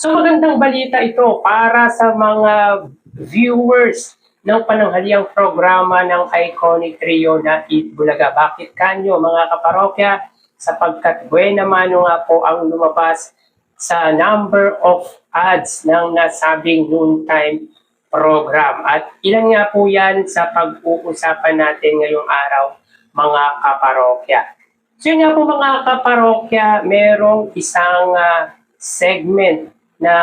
So magandang balita ito para sa mga viewers ng pananghaliang programa ng iconic trio na Eat Bulaga. Bakit kanyo mga kaparokya? Sapagkat buena mano nga po ang lumabas sa number of ads ng nasabing noontime program. At ilan nga po yan sa pag-uusapan natin ngayong araw mga kaparokya. So yun nga po mga kaparokya, merong isang segment na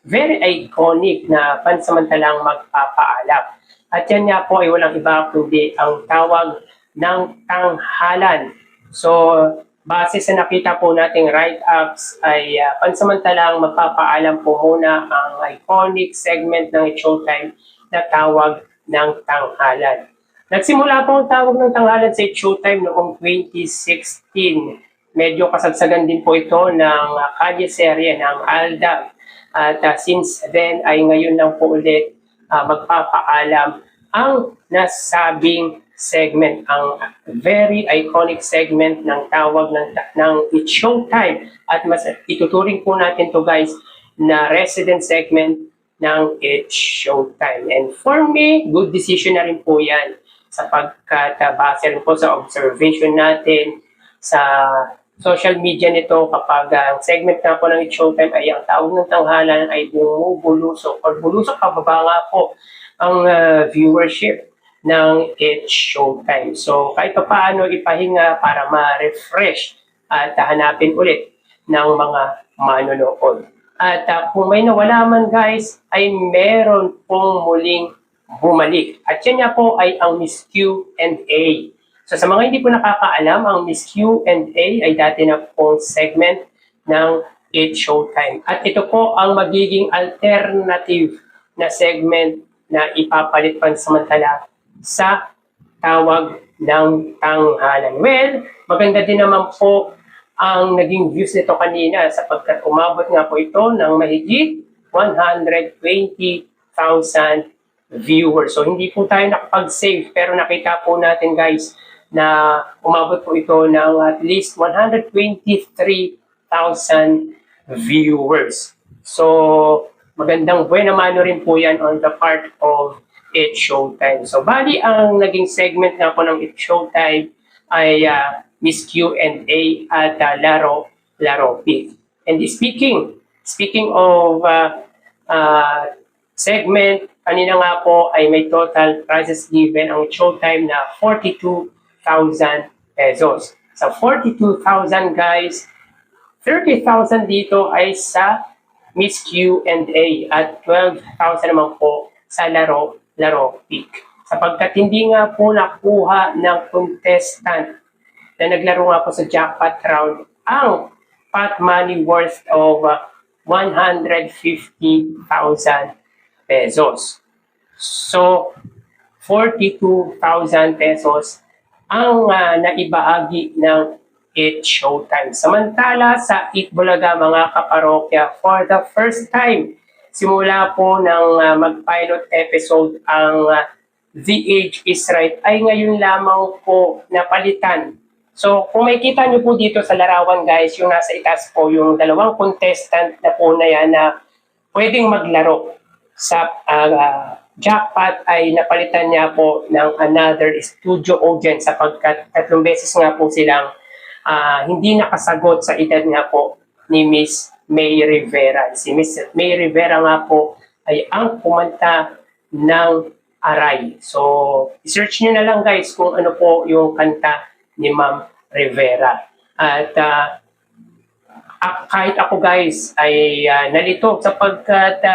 very iconic na pansamantalang magpapaalam. At yan nga po ay walang iba kundi ang tawag ng tanghalan. So, base sa nakita po nating write-ups ay pansamantalang magpapaalam po muna ang iconic segment ng Showtime na tawag ng tanghalan. Nagsimula po ang tawag ng tanghalan sa Showtime noong 2016. Medyo kasagsagan din po ito ng kalye-serye ng Aldab. At since then ay ngayon lang po ulit magpapaalam ang nasabing segment, ang very iconic segment ng tawag ng It's Showtime. At mas ituturing po natin to guys na resident segment ng It's Showtime. And for me, good decision na rin po yan sapagkat base rin po sa observation natin sa social media nito kapag ang segment nga po ng It's Showtime ay ang tawag ng tanghalan ay bumubulusok or bulusok pababa nga po ang viewership ng It's Showtime. So kahit pa paano ipahinga para ma-refresh at hanapin ulit ng mga manonood. At kung may nawala man guys ay meron pong muling bumalik. At yan nga po ay ang Miss Q&A. So sa mga hindi po nakakaalam, ang Miss Q&A ay dati na pong segment ng It's Showtime. At ito po ang magiging alternative na segment na ipapalit pansamantala sa tawag ng tanghalan. Well, maganda din naman po ang naging views nito kanina sapagkat umabot nga po ito ng mahigit 120,000 viewers. So hindi po tayo nakapag-save pero nakita po natin guys na umabot po ito ng at least 123,000 viewers. So, magandang buena mano rin po yan on the part of It's Showtime. So, bali ang naging segment nga po ng It's Showtime ay Miss Q&A at Laro Pick. And speaking of segment, kanina nga po ay may total prizes given ang Showtime na 42,000 pesos. Sa 42,000 guys, 30,000 dito ay sa Miss Q&A at 12,000 naman po sa Laro Pick. Sapagkat hindi nga po nakuha ng contestant na naglaro nga po sa jackpot round ang pot money worth of 150,000 pesos. So, 42,000 pesos ang naibaagi ng It's Showtime. Samantala sa Eat Bulaga mga kaparokya, for the first time, simula po ng mag-pilot episode ang The Age is Right ay ngayon lamang po napalitan. So kung makikita nyo po dito sa larawan guys, yung nasa itaas po yung dalawang contestant na po na yan na pwedeng maglaro sa jackpot ay napalitan niya po ng another studio audience sapagkat 3 beses nga po silang hindi nakasagot sa edad nga po ni Miss May Rivera. Si Miss May Rivera nga po ay ang kumanta ng Aray. So, i-search nyo na lang guys kung ano po yung kanta ni Ma'am Rivera. At kahit ako guys ay nalito sapagkat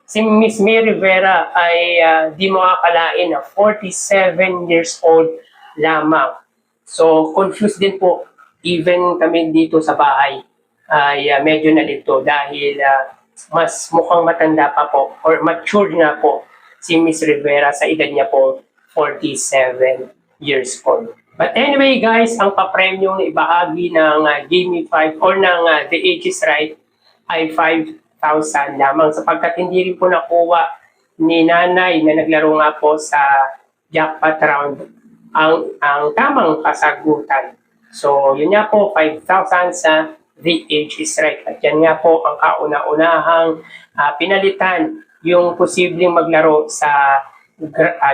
si Miss May Rivera ay di mo akalain na 47 years old lamang. So, confused din po. Even kami dito sa bahay ay medyo nalito dahil mas mukhang matanda pa po or mature na po si Miss Rivera sa edad niya po 47 years old. But anyway guys, ang papremyong na ibahagi ng Game 5 or ng The Age is Right ay 5,000 lamang sapagkat hindi rin po nakuha ni nanay na naglaro nga po sa jackpot round ang tamang kasagutan. So yun nga po, 5,000 sa The Age is Right. At yan nga po ang kauna-unahang pinalitan yung posibleng maglaro sa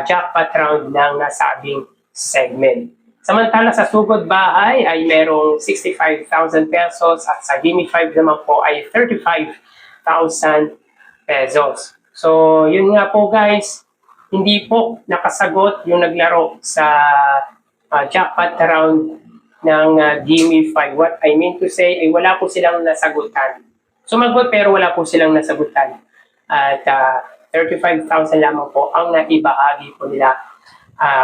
jackpot round ng nasabing segment. Samantala sa Sugod Bahay ay merong 65,000 pesos at sa Gimme 5 naman po ay 35,000 pesos. So yun nga po guys, hindi po nakasagot yung naglaro sa jackpot round ng Gimme 5. What I mean to say ay wala po silang nasagutan. Sumagot pero wala po silang nasagutan. At 35,000 lamang po ang naibahagi po nila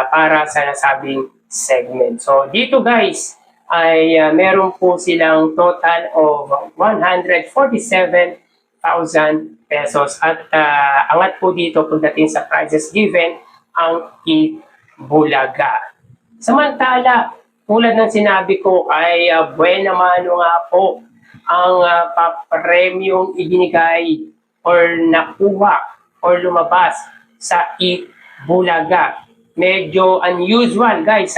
para sa nasabing segment. So dito guys ay meron po silang total of 147,000 pesos at angat po dito pagdating sa prizes given ang Itbulaga. Samantala, tulad ng sinabi ko ay buena mano nga po ang papremyong ibinigay or nakuha or lumabas sa Itbulaga. Medyo unusual guys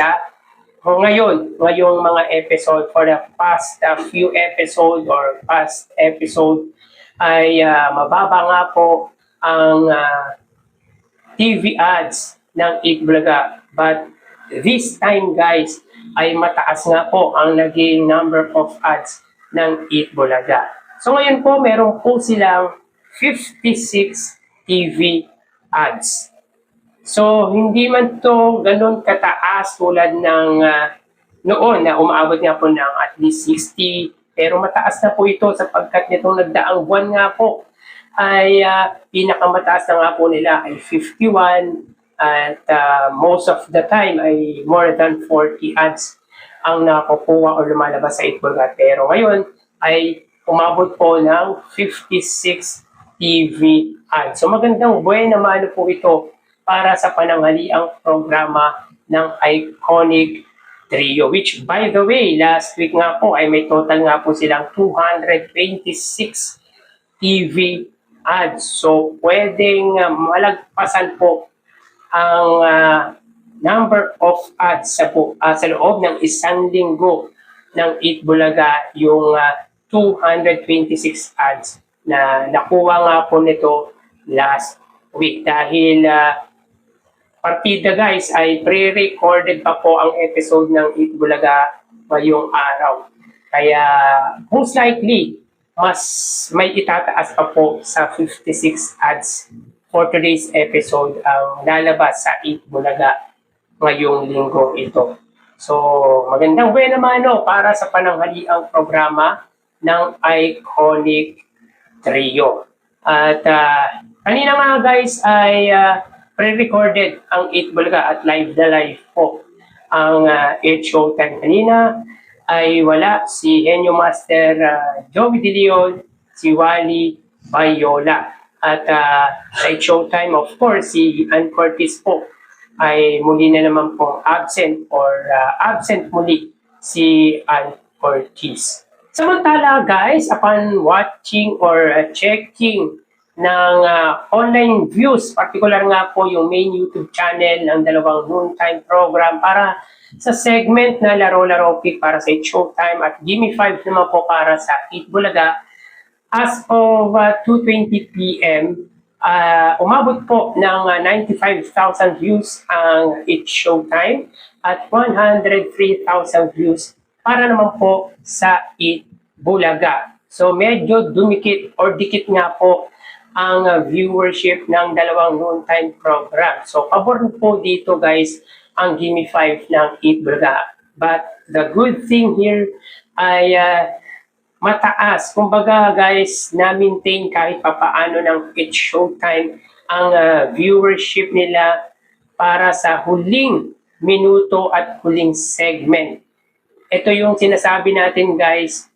ngayong mga episode for the past few episode or past episode ay mababa nga po ang TV ads ng Itbulaga. But this time guys ay mataas nga po ang naging number of ads ng Itbulaga. So ngayon po meron po silang 56 TV ads. So, hindi man to ganun kataas tulad ng noon na umaabot nga po ng at least 60. Pero mataas na po ito sapagkat nitong nagdaang buwan nga po ay pinakamataas na nga po nila ay 51 at most of the time ay more than 40 ads ang nakukuha o lumalabas sa Itbulaga. Pero ngayon ay umabot po ng 56 TV ads. So magandang buena mano po ito para sa pananghaliang programa ng Iconic Trio, which by the way, last week nga po ay may total nga po silang 226 TV ads. So pwedeng malagpasan po ang number of ads sa loob ng isang linggo ng Itbulaga, yung 226 ads na nakuha nga po nito last week. Dahil partida guys ay pre-recorded pa po ang episode ng Itbulaga ngayong araw. Kaya most likely mas may itataas pa po sa 56 ads for today's episode ang lalabas sa Itbulaga ngayong linggo ito. So magandang buena mano para sa pananghaliang programa ng Iconic Trio. At kanina nga guys ay pre-recorded ang Itbulaga at live na live po ang 8 Showtime. Kanina ay wala si Henyo Master Joey De Leon, si Wally Bayola. At sa 8 Showtime of course si Ann Curtis po ay muli na naman pong absent or absent muli si Ann Curtis. Samantala guys, upon watching or checking ng online views, particular nga po yung main YouTube channel ng dalawang noontime program para sa segment na Laro-Laro Pick para sa Showtime at Gimme 5 naman po para sa Itbulaga. As of 2:20 p.m., umabot po ng 95,000 views ang Showtime at 103,000 views para naman po sa Itbulaga. So medyo dumikit or dikit nga po ang viewership ng dalawang noontime program. So, pabor po dito guys ang Gimme 5 ng Itbulaga. But the good thing here ay mataas. Kumbaga guys, na-maintain kahit papaano ng It's Showtime ang viewership nila para sa huling minuto at huling segment. Ito yung sinasabi natin guys,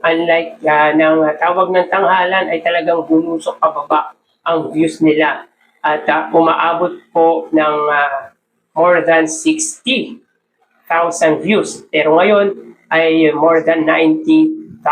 unlike ng tawag ng tanghalan ay talagang bumusok pababa ang views nila at umaabot po ng more than 60,000 views. Pero ngayon ay more than 90,000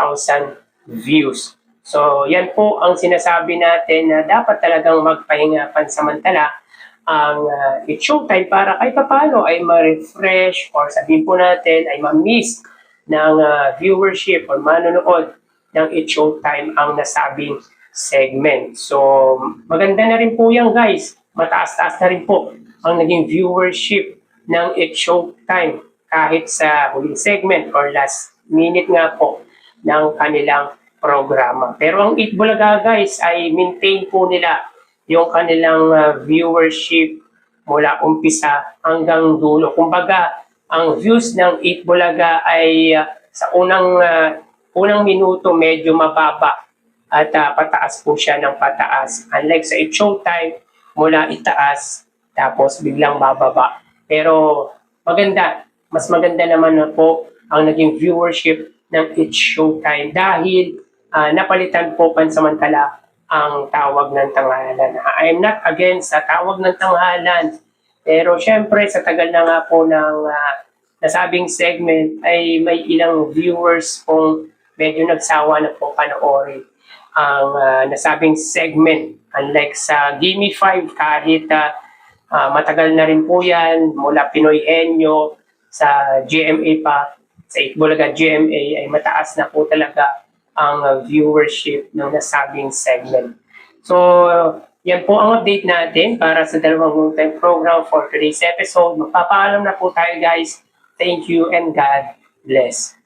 views. So yan po ang sinasabi natin na dapat talagang magpahinga pansamantala ang It's Showtime para kahit paano ay ma-refresh or sabihin po natin ay ma-miss ng viewership or manonood ng It's Showtime ang nasabing segment. So, maganda na rin po yan guys. Mataas-taas na rin po ang naging viewership ng It's Showtime kahit sa huling segment or last minute nga po ng kanilang programa. Pero ang Eat Bulaga guys ay maintain po nila yung kanilang viewership mula umpisa hanggang dulo. Kumbaga, ang views ng Eat Bulaga ay sa unang minuto medyo mababa at pataas po siya ng pataas. Unlike sa It's Showtime, mula itaas tapos biglang bababa. Pero maganda, mas maganda naman na po ang naging viewership ng It's Showtime dahil napalitan po pansamantala ang tawag ng tanghalan. I'm not against sa tawag ng tanghalan, pero syempre sa tagal na nga po ng nasabing segment ay may ilang viewers kung medyo nagsawa na po panoorin ang nasabing segment. Unlike sa Gimme 5 kahit matagal na rin po yan mula Pinoy Henyo sa GMA pa, sa Eat Bulaga GMA ay mataas na po talaga ang viewership ng nasabing segment. So, yan po ang update natin para sa dalawang time program for today's episode. Magpapaalam na po tayo guys. Thank you and God bless.